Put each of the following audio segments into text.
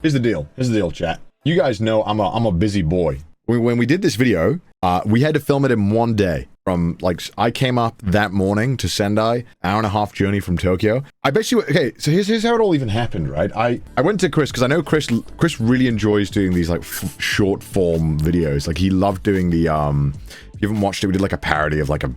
Here's the deal. Here's the deal, chat. You guys know I'm a busy boy. When we did this video, we had to film it in one day. From, like, I came up that morning to Sendai, hour-and-a-half journey from Tokyo. I basically, okay, so here's how it all even happened, right? I went to Chris, because I know Chris really enjoys doing these, like, short-form videos. Like, he loved doing the, if you haven't watched it, we did, like, a parody of, like, a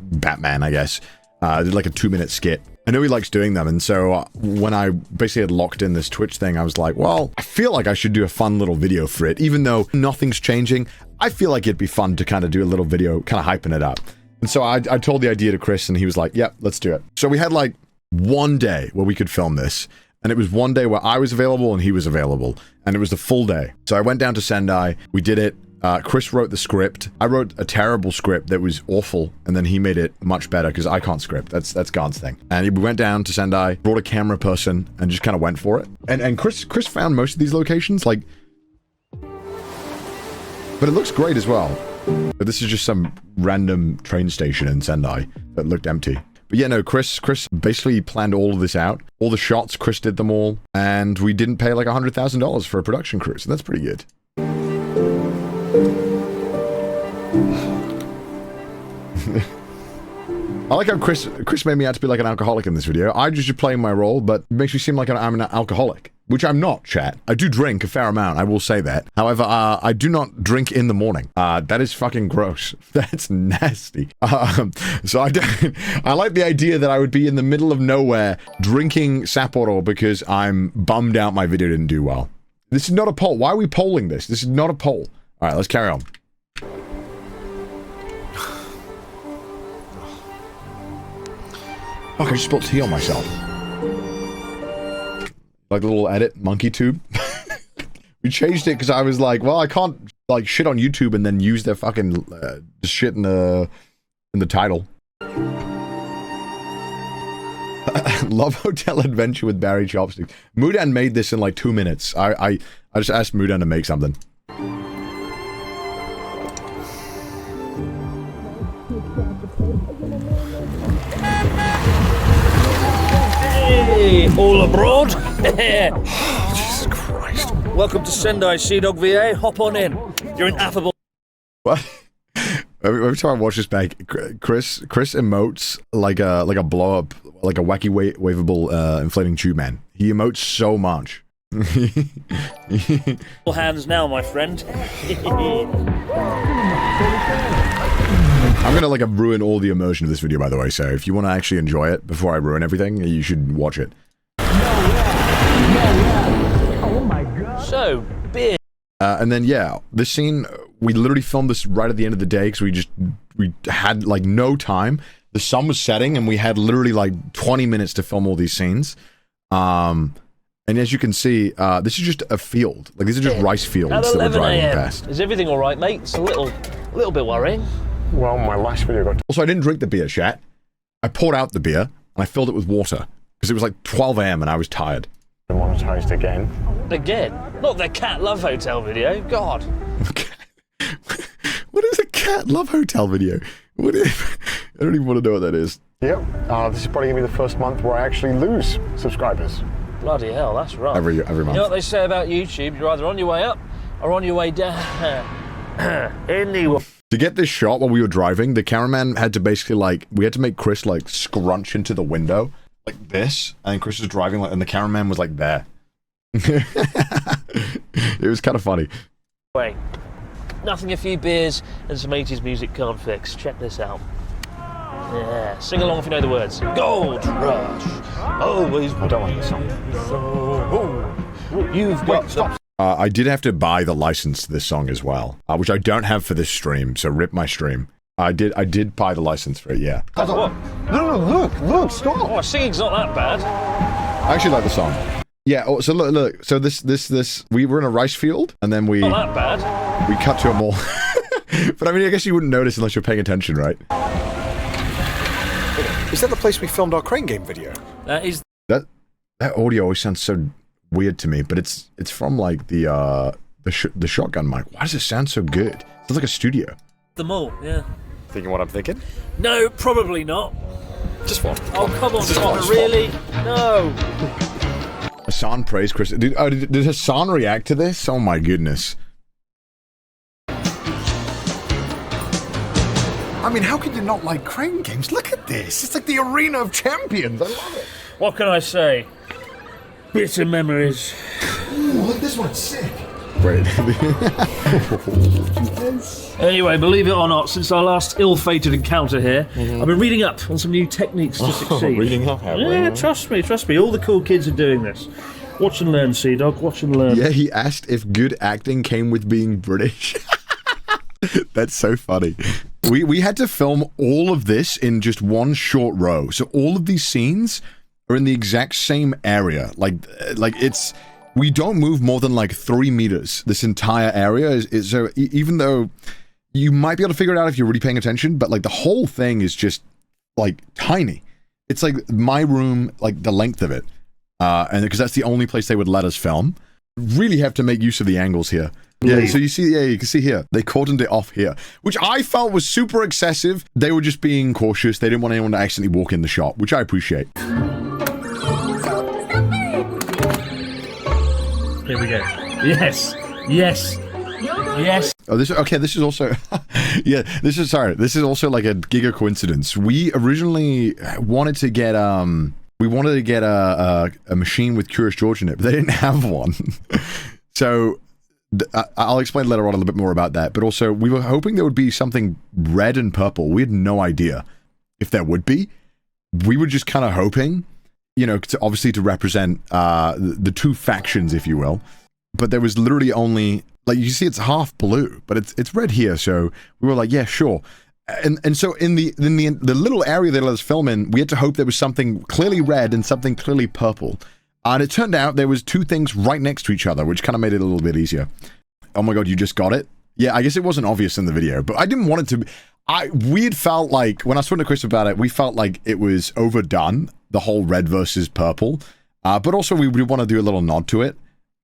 Batman, I guess. Did, like, a 2-minute skit. I know he likes doing them, and so when I basically had locked in this Twitch thing, I was like, well, I feel like I should do a fun little video for it, even though nothing's changing. I feel like it'd be fun to kind of do a little video, kind of hyping it up. And so I told the idea to Chris, and he was like, yep, let's do it. So we had like one day where we could film this, and it was one day where I was available and he was available, and it was the full day. So I went down to Sendai, we did it. Chris wrote the script. I wrote a terrible script that was awful, and then he made it much better because I can't script. That's Garn's thing. And we went down to Sendai, brought a camera person, and just kind of went for it. And Chris found most of these locations, like, but it looks great as well. But this is just some random train station in Sendai that looked empty. But yeah, no, Chris basically planned all of this out. All the shots, Chris did them all, and we didn't pay like $100,000 for a production crew, so that's pretty good. I like how Chris made me out to be like an alcoholic in this video. I just playing my role, but it makes me seem like I'm an alcoholic, which I'm not, chat. I do drink a fair amount, I will say that. However, I do not drink in the morning. That is fucking gross. That's nasty. So I like the idea that I would be in the middle of nowhere drinking Sapporo because I'm bummed out my video didn't do well. This is not a poll. Why are we polling this? This is not a poll. All right, let's carry on. Fuck, I just spilled tea on myself. Like a little edit, monkey tube. We changed it because I was like, well, I can't like shit on YouTube and then use their fucking shit in the title. Love Hotel Adventure with Barry Chopsticks. Mudan made this in like 2 minutes. I just asked Mudan to make something. Hey, all abroad? Jesus Christ. Welcome to Sendai Sea Dog VA. Hop on in. You're an affable. What? Every time I watch this back, Chris emotes like a blow up, like a wacky waveable inflating tube man. He emotes so much. All hands now, my friend. I'm gonna like ruin all the immersion of this video, by the way. So if you want to actually enjoy it before I ruin everything, you should watch it. Oh my god. So big. And then yeah, this scene, we literally filmed this right at the end of the day because we had like no time. The sun was setting and we had literally like 20 minutes to film all these scenes. And as you can see, this is just a field. Like these are just rice fields that we're driving past. Is everything all right, mate? It's a little bit worrying. Well, my last video got... Also, I didn't drink the beer, chat. I poured out the beer and I filled it with water because it was like 12 AM and I was tired. Demonetized again. Again? Not the Cat Love Hotel video. God. What is a Cat Love Hotel video? I don't even want to know what that is. Yep. This is probably going to be the first month where I actually lose subscribers. Bloody hell, that's rough. Every month. You know what they say about YouTube? You're either on your way up or on your way down. Anyway. To get this shot while we were driving, the cameraman had to basically like, we had to make Chris like scrunch into the window like this, and Chris was driving like, and the cameraman was like there. It was kind of funny. Wait, nothing a few beers and some 80s music can't fix. Check this out. Yeah, sing along if you know the words. Gold Rush. Always. I don't like this song. You've got stop. I did have to buy the license to this song as well, which I don't have for this stream, so rip my stream. I did buy the license for it, yeah. What? No, look, stop. Oh, singing's not that bad. I actually like the song. Yeah, oh, so look, so this, we were in a rice field, and then we... Not that bad. We cut to a mall. But I mean, I guess you wouldn't notice unless you're paying attention, right? Is that the place we filmed our crane game video? That is... That audio always sounds so weird to me, but it's from like the shotgun mic. Why does it sound so good? It sounds like a studio. the mall, yeah. Thinking what I'm thinking? No, probably not. Just one. Oh, come on, Connor, really? No. Hassan praised Chris. Did Hassan react to this? Oh my goodness. I mean, how could you not like crane games? Look at this. It's like the arena of champions. I love it. What can I say? Bitter memories. Ooh, look, this one's sick. Great. Anyway, believe it or not, since our last ill-fated encounter here, I've been reading up on some new techniques to succeed. Reading up, have we? Yeah, trust me. All the cool kids are doing this. Watch and learn, Sea Dog. Watch and learn. Yeah, he asked if good acting came with being British. That's so funny. We had to film all of this in just one short row. So all of these scenes are in the exact same area. Like it's... We don't move more than like 3 meters. This entire area is so even though you might be able to figure it out if you're really paying attention, but like the whole thing is just like tiny. It's like my room, like the length of it. And because that's the only place they would let us film. Really have to make use of the angles here. Yeah, so you see, yeah, you can see here, they cordoned it off here, which I felt was super excessive. They were just being cautious. They didn't want anyone to accidentally walk in the shot, which I appreciate. Here we go. Yes. Yes. Yes. Oh, this is also, yeah, this is also like a giga coincidence. We originally wanted to get, a machine with Curious George in it, but they didn't have one. So, I'll explain later on a little bit more about that, but also, we were hoping there would be something red and purple. We had no idea if there would be. We were just kind of hoping, you know, obviously to represent the two factions, if you will. But there was literally only, like, you see it's half blue, but it's red here, so we were like, yeah, sure. And so in the little area they let us film in, we had to hope there was something clearly red and something clearly purple. And it turned out there was two things right next to each other, which kind of made it a little bit easier. Oh my god, you just got it? Yeah, I guess it wasn't obvious in the video, but I didn't want it to be... we had felt like, when I was talking to Chris about it, we felt like it was overdone, the whole red versus purple. But also we want to do a little nod to it.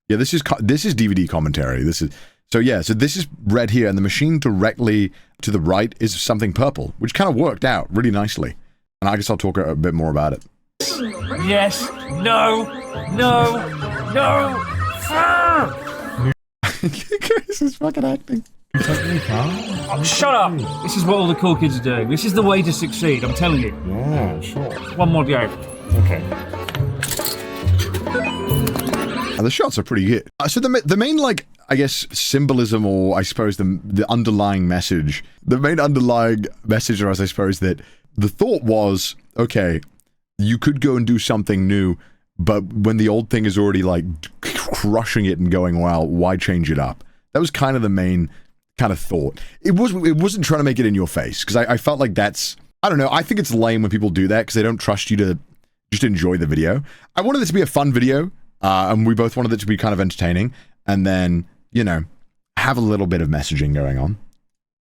Yeah, this is DVD commentary. So this is red here, and the machine directly to the right is something purple, which kind of worked out really nicely. And I guess I'll talk a bit more about it. Yes. No. Chris is fucking acting. Shut up! This is what all the cool kids are doing. This is the way to succeed, I'm telling you. Yeah, sure. One more go. Okay. And the shots are pretty good. So the main, like, I guess, symbolism, or I suppose the underlying message, was, I suppose, that the thought was, okay, you could go and do something new, but when the old thing is already, like, crushing it and going, well, why change it up? That was kind of the main kind of thought. It wasn't trying to make it in your face, because I felt like that's, I don't know, I think it's lame when people do that, because they don't trust you to just enjoy the video. I wanted it to be a fun video, and we both wanted it to be kind of entertaining, and then, you know, have a little bit of messaging going on.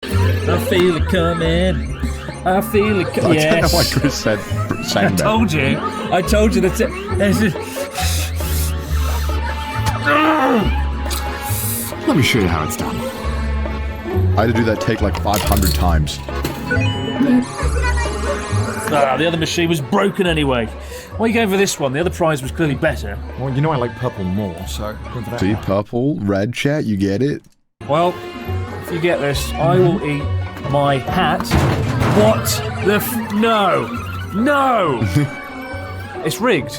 I feel it coming. I feel it coming. I don't know why Chris sang that. I told you that. Let me show you how it's done. I had to do that take like 500 times. The other machine was broken anyway. Why are you going for this one? The other prize was clearly better. Well, you know I like purple more, so go for that. See, purple, red, chat, you get it? Well, if you get this, I will eat my hat. What the No! It's rigged.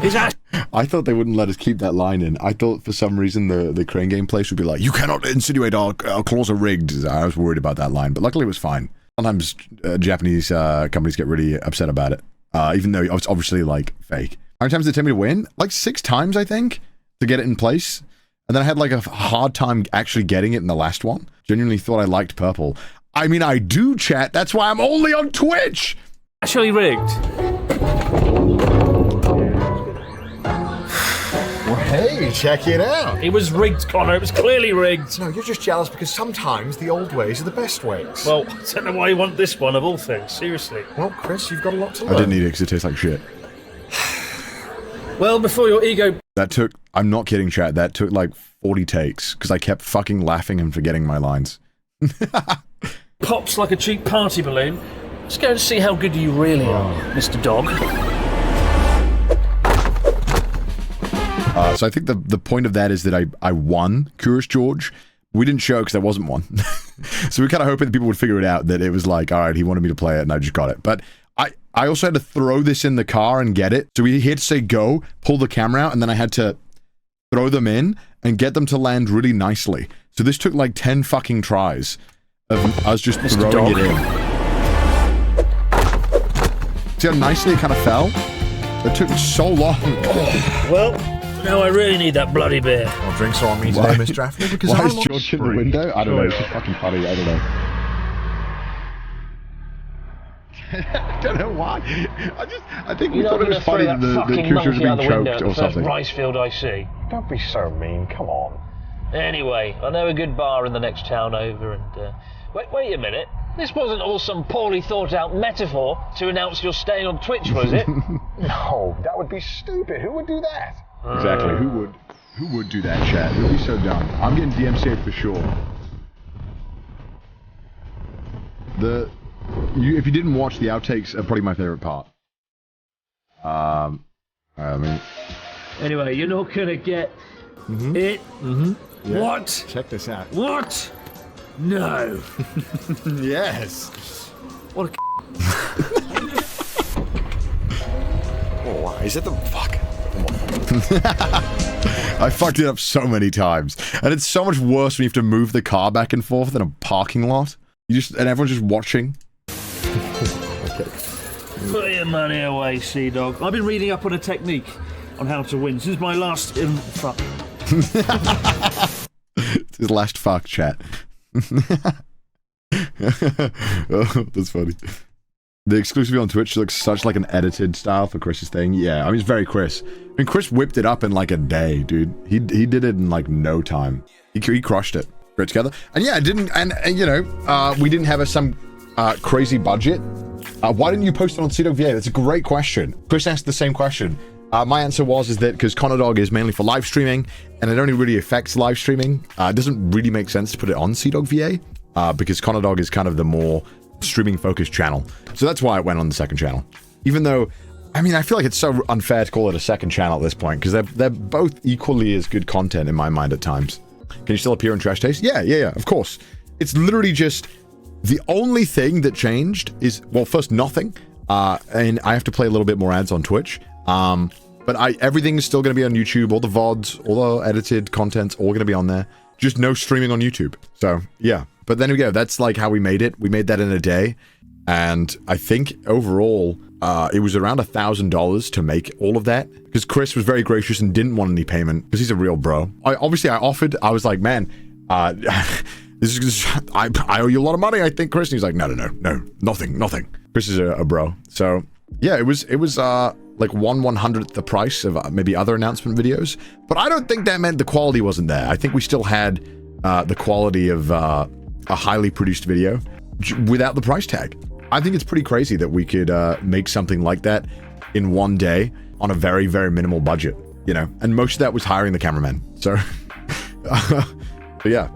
His hat. I thought they wouldn't let us keep that line in. I thought for some reason the crane game place would be like, you cannot insinuate our claws are rigged. I was worried about that line, but luckily it was fine. Sometimes Japanese companies get really upset about it, even though it's obviously like fake. How many times did it take me to win? Like 6 times, I think, to get it in place. And then I had like a hard time actually getting it in the last one. Genuinely thought I liked purple. I mean, I do, chat. That's why I'm only on Twitch. Actually rigged. Well, hey, check it out. It was rigged, Connor. It was clearly rigged. No, you're just jealous because sometimes the old ways are the best ways. Well, I don't know why you want this one of all things. Seriously. Well, Chris, you've got a lot to learn. I didn't eat it because it tastes like shit. Well, before your ego... That took, I'm not kidding, chat, that took like 40 takes because I kept fucking laughing and forgetting my lines. Pops like a cheap party balloon. Let's go and see how good you really are, Mr. Dog. So I think the point of that is that I won Curious George. We didn't show because there wasn't one. So we kind of hoping that people would figure it out, that it was like, all right, he wanted me to play it and I just got it. But I also had to throw this in the car and get it. So we had to say go, pull the camera out, and then I had to throw them in and get them to land really nicely. So this took like 10 fucking tries of us just throwing it in. See how nicely it kind of fell? It took so long. Well, now I really need that bloody beer. Well, drinks are on me today, Mr. Daphne, because Why I'm is on George in the spree. window? I don't know. It's just fucking funny. I don't know. I don't know why. I think we thought it was funny that the creature was being choked or something. Rice field I see. Don't be so mean, come on. Anyway, I know a good bar in the next town over, and wait a minute. This wasn't all some poorly thought out metaphor to announce you're staying on Twitch, was it? No, that would be stupid. Who would do that? Exactly. Who would do that, chat? It would be so dumb. I'm getting DMCA'd for sure. If you didn't watch, the outtakes are probably my favorite part. I mean, Anyway, you're not gonna get it. yeah. What? Check this out. What? No. Yes. What a Oh, wow. Is it the fuck? I fucked it up so many times, and it's so much worse when you have to move the car back and forth in a parking lot. And everyone's just watching. Put your money away, Sea Dog. I've been reading up on a technique on how to win since my last fuck. It's his last fuck, chat. Oh, that's funny. The exclusivity on Twitch looks such like an edited style for Chris's thing. Yeah, I mean, it's very Chris. I mean, Chris whipped it up in like a day, dude. He did it in like no time. He crushed it. Great together. And yeah, you know, we didn't have some crazy budget. Why didn't you post it on CDog VA? That's a great question. Chris asked the same question. My answer is that because Conodog is mainly for live streaming, and it only really affects live streaming, it doesn't really make sense to put it on CDog VA, because Conodog is kind of the more streaming-focused channel. So that's why it went on the second channel. Even though, I mean, I feel like it's so unfair to call it a second channel at this point, because they're both equally as good content in my mind at times. Can you still appear in Trash Taste? Yeah, of course. It's literally just, the only thing that changed is, well, first, nothing. And I have to play a little bit more ads on Twitch. But everything is still going to be on YouTube. All the VODs, all the edited content's all going to be on there. Just no streaming on YouTube. So, yeah. But then we go. That's like how we made it. We made that in a day. And I think overall, it was around $1,000 to make all of that. Because Chris was very gracious and didn't want any payment. Because he's a real bro. I offered. I was like, man, I owe you a lot of money, I think, Chris. And he's like, no, nothing. Chris is a bro. So, yeah, it was like 1/100th the price of maybe other announcement videos. But I don't think that meant the quality wasn't there. I think we still had the quality of a highly produced video without the price tag. I think it's pretty crazy that we could make something like that in one day on a very, very minimal budget, you know? And most of that was hiring the cameraman. So, but yeah.